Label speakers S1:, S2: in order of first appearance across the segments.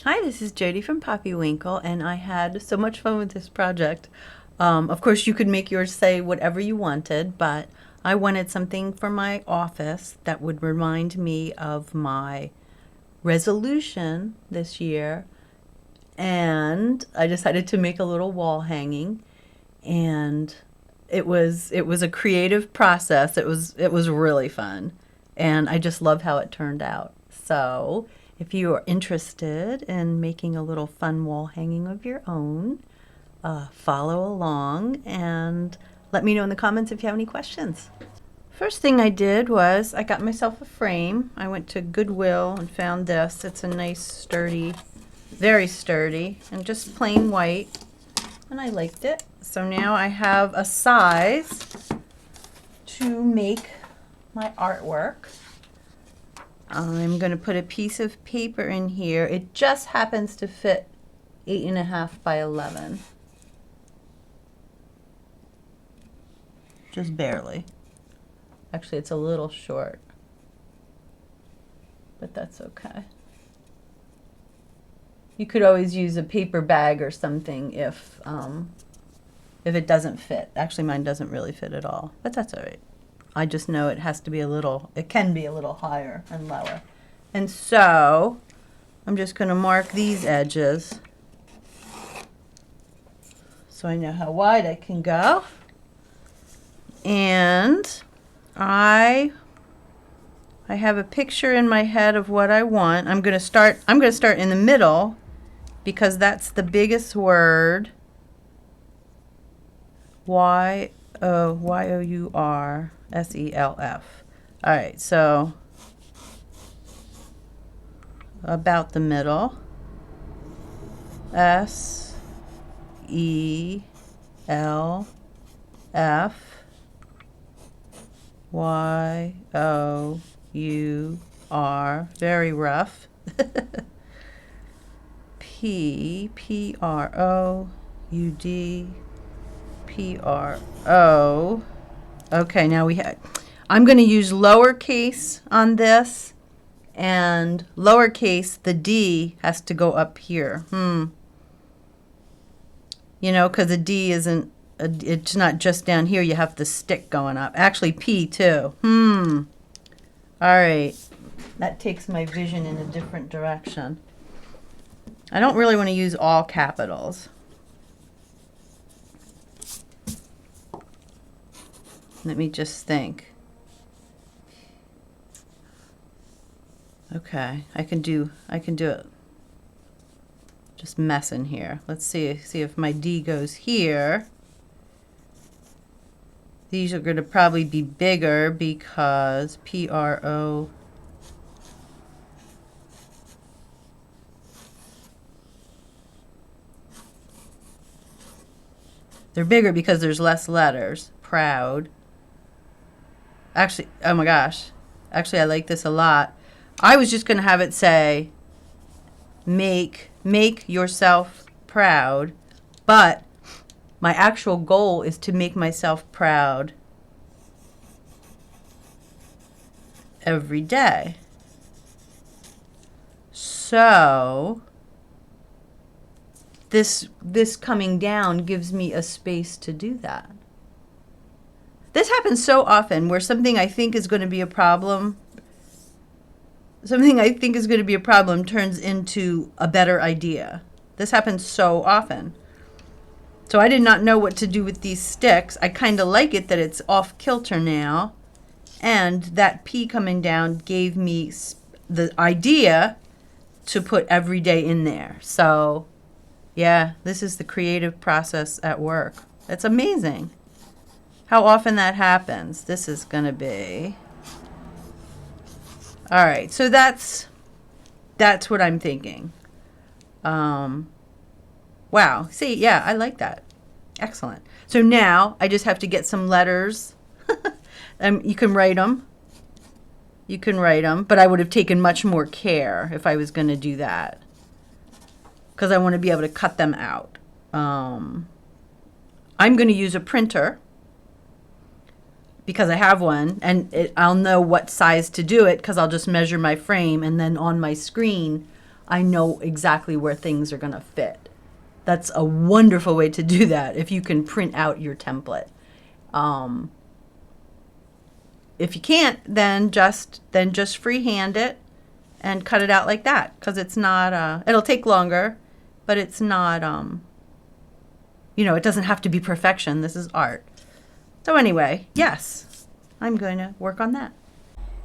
S1: Hi, this is Jody from Poppy Winkle, and I had so much fun with this project. Of course, you could make yours say whatever you wanted, but I wanted something for my office that would remind me of my resolution this year, and I decided to make a little wall hanging, and it was a creative process. It was really fun, and I just love how it turned out. So, if you are interested in making a little fun wall hanging of your own, follow along and let me know in the comments if you have any questions. First thing I did was I got myself a frame. I went to Goodwill and found this. It's a nice sturdy, very sturdy, and just plain white, and I liked it. So now I have a size to make my artwork. I'm going to put a piece of paper in here. It just happens to fit 8.5 by 11. Just barely. Actually, it's a little short, but that's okay. You could always use a paper bag or something if it doesn't fit. Actually, mine doesn't really fit at all, but that's all right. I just know it has to be it can be a little higher and lower. And so I'm just going to mark these edges so I know how wide I can go. And I have a picture in my head of what I want. I'm going to start in the middle because that's the biggest word. Y-O-U-R-S-E-L-F. All right, so about the middle. S-E-L-F. Y-O-U-R. Very rough. P-R-O-U-D. P-R-O. Okay, now I'm going to use lowercase on this, and lowercase, the D has to go up here. You know, because a D isn't, it's not just down here. You have the stick going up. Actually, P too. All right. That takes my vision in a different direction. I don't really want to use all capitals. Let me just think. Okay, I can do it. Just messing here. Let's see if my D goes here. These are going to probably be bigger because P-R-O. They're bigger because there's less letters. Proud. Actually, oh my gosh. Actually, I like this a lot. I was just going to have it say, make yourself proud, but my actual goal is to make myself proud every day. So this coming down gives me a space to do that. This happens so often where something I think is going to be a problem, turns into a better idea. This happens so often. So I did not know what to do with these sticks. I kind of like it that it's off kilter now. And that P coming down gave me the idea to put every day in there. So yeah, this is the creative process at work. It's amazing how often that happens. This is going to be... All right, so that's what I'm thinking. Wow, see, yeah, I like that. Excellent. So now I just have to get some letters. You can write them. But I would have taken much more care if I was going to do that, because I want to be able to cut them out. I'm going to use a printer because I have one, and I'll know what size to do it because I'll just measure my frame, and then on my screen I know exactly where things are going to fit. That's a wonderful way to do that if you can print out your template. If you can't, then just freehand it and cut it out like that, because it's not it'll take longer, but it's not it doesn't have to be perfection. This is art. So anyway, yes, I'm going to work on that.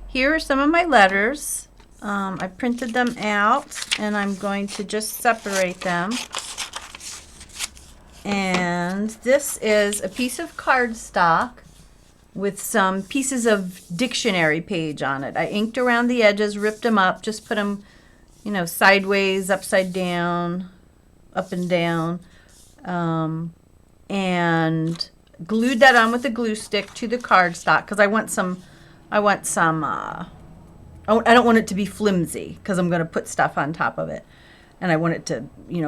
S1: Here are some of my letters. I printed them out, and I'm going to just separate them. And this is a piece of cardstock with some pieces of dictionary page on it. I inked around the edges, ripped them up, just put them, sideways, upside down, up and down, and glued that on with a glue stick to the cardstock because I don't want it to be flimsy because I'm going to put stuff on top of it, and I want it to,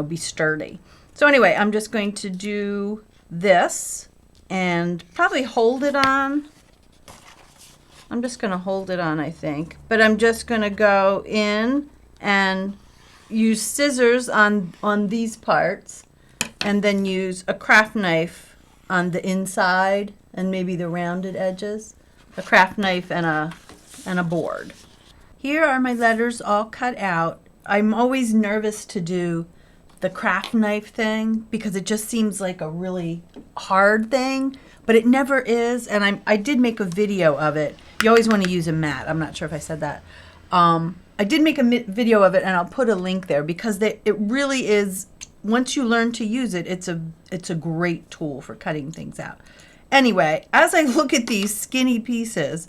S1: be sturdy. So anyway, I'm just going to do this and probably hold it on. I'm just going to hold it on, I think. But I'm just going to go in and use scissors on these parts, and then use a craft knife on the inside and maybe the rounded edges. A craft knife and a board. Here are my letters all cut out. I'm always nervous to do the craft knife thing because it just seems like a really hard thing, but it never is. And I did make a video of it. You always want to use a mat. I'm not sure if I said that. I did make a video of it, and I'll put a link there because it really is. Once you learn to use it, it's a great tool for cutting things out. Anyway, as I look at these skinny pieces,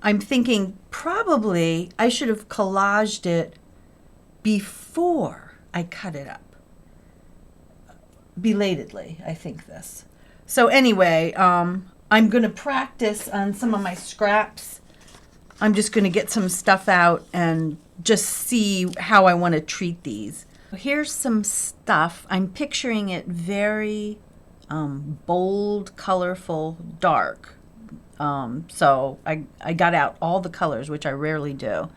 S1: I'm thinking probably I should have collaged it before I cut it up. Belatedly, I think this. So anyway, I'm going to practice on some of my scraps. I'm just going to get some stuff out and just see how I want to treat these. Here's some stuff. I'm picturing it very bold, colorful, dark. So I got out all the colors, which I rarely do.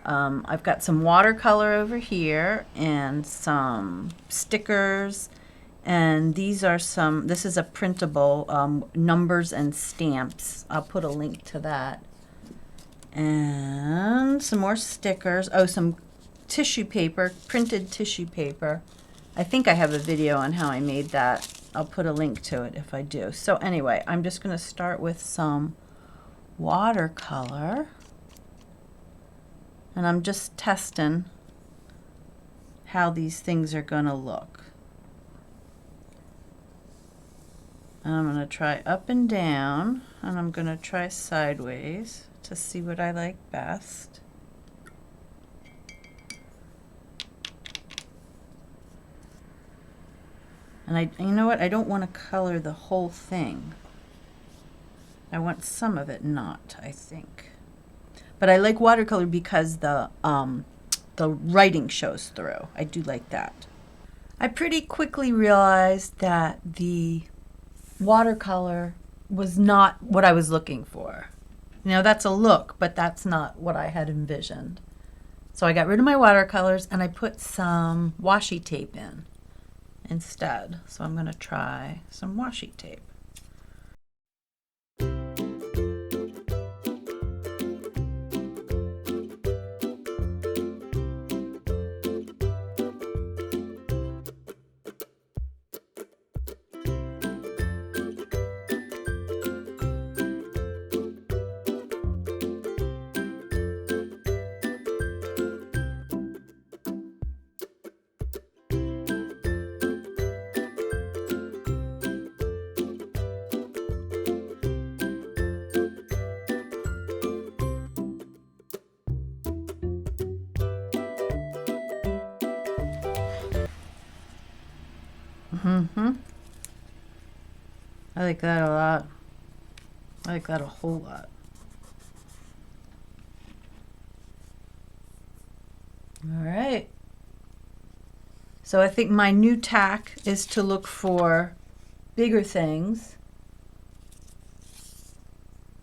S1: I've got some watercolor over here and some stickers. And these are this is a printable numbers and stamps. I'll put a link to that. And some more stickers. Oh, some tissue paper, printed tissue paper. I think I have a video on how I made that. I'll put a link to it if I do. So anyway, I'm just going to start with some watercolor. And I'm just testing how these things are going to look. And I'm going to try up and down, and I'm going to try sideways to see what I like best. And you know what? I don't want to color the whole thing. I want some of it not, I think. But I like watercolor because the writing shows through. I do like that. I pretty quickly realized that the watercolor was not what I was looking for. That's a look, but that's not what I had envisioned. So I got rid of my watercolors and I put some washi tape in instead. So I'm going to try some washi tape. I like that a lot. I like that a whole lot. All right. So I think my new tack is to look for bigger things.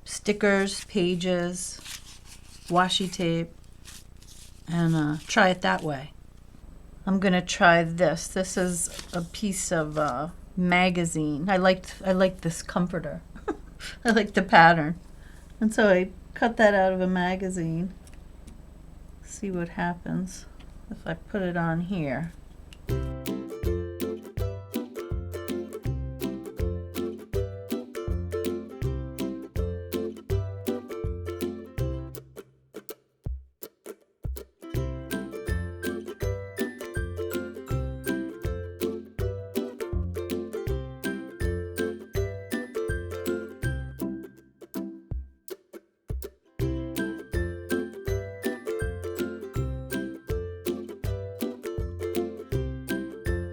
S1: Stickers, pages, washi tape, and try it that way. I'm gonna try this. This is a piece of magazine. I like this comforter. I like the pattern. And so I cut that out of a magazine. See what happens if I put it on here.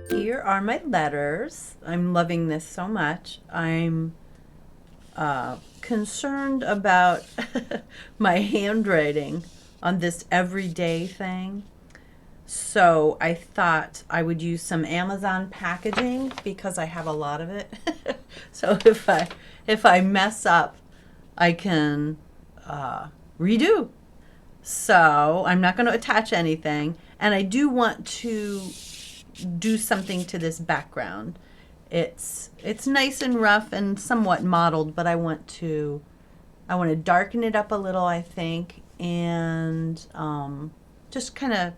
S1: Here are my letters. I'm loving this so much. I'm concerned about my handwriting on this everyday thing. So I thought I would use some Amazon packaging because I have a lot of it. So if I mess up, I can redo. So I'm not going to attach anything, and I do want to do something to this background. It's nice and rough and somewhat mottled, but I want to darken it up a little, I think, and just kind of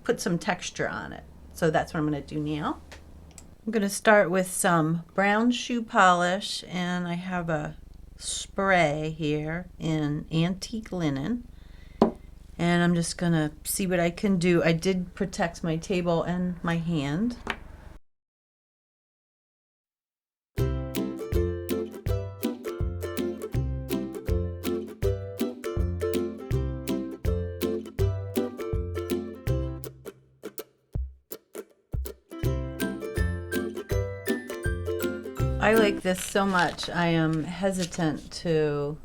S1: put some texture on it. So that's what I'm going to do now. I'm going to start with some brown shoe polish, and I have a spray here in antique linen. And I'm just going to see what I can do. I did protect my table and my hand. I like this so much. I am hesitant to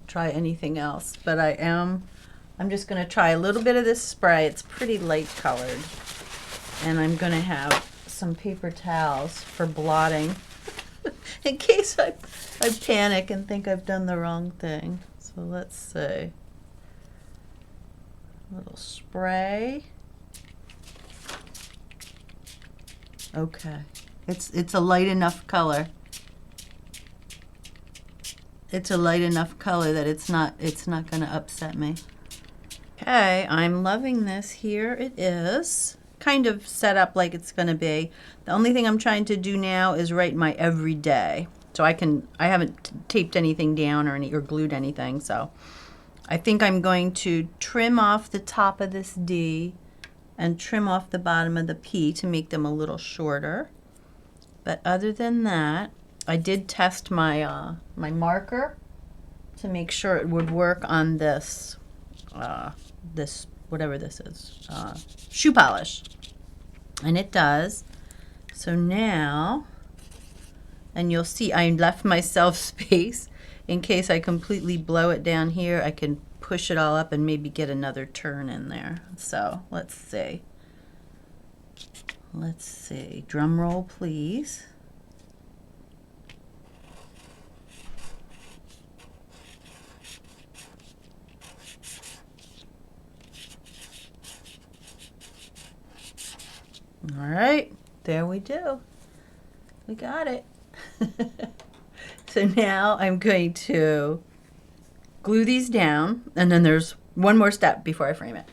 S1: try anything else, but I'm just going to try a little bit of this spray. It's pretty light colored. And I'm going to have some paper towels for blotting in case I panic and think I've done the wrong thing. So let's see. A little spray. Okay. It's a light enough color. It's a light enough color that it's not going to upset me. Okay, I'm loving this. Here it is. Kind of set up like it's going to be. The only thing I'm trying to do now is write my everyday. So I haven't taped anything down or glued anything, so I think I'm going to trim off the top of this D and trim off the bottom of the P to make them a little shorter. But other than that, I did test my my marker to make sure it would work on this this whatever this is, shoe polish, and it does. So now, and you'll see I left myself space in case I completely blow it down here. I can push it all up and maybe get another turn in there. So let's see. Let's see. Drum roll, please. All right, there we do. We got it. So now I'm going to glue these down, and then there's one more step before I frame it.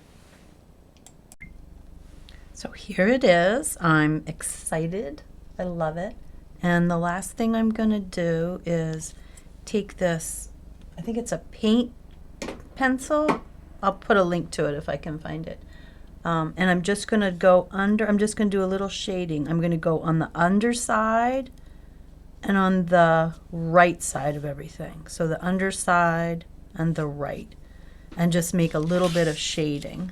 S1: So here it is. I'm excited. I love it. And the last thing I'm going to do is take this, I think it's a paint pencil. I'll put a link to it if I can find it. And I'm just going to go under, I'm just going to do a little shading. I'm going to go on the underside and on the right side of everything. So the underside and the right. And just make a little bit of shading.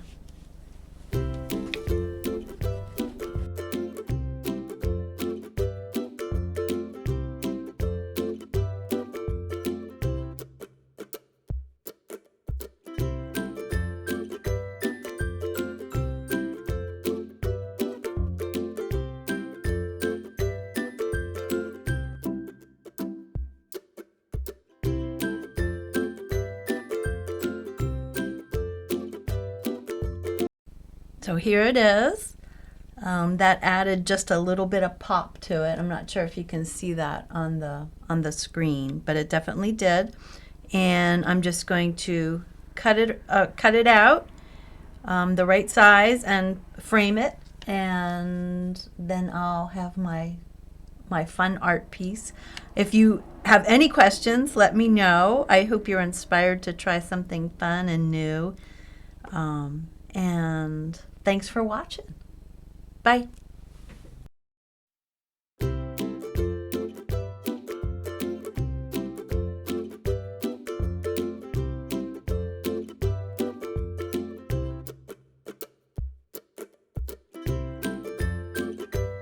S1: So here it is. That added just a little bit of pop to it. I'm not sure if you can see that on the screen, but it definitely did. And I'm just going to cut it out the right size and frame it, and then I'll have my fun art piece. If you have any questions, let me know. I hope you're inspired to try something fun and new. And thanks for watching. Bye.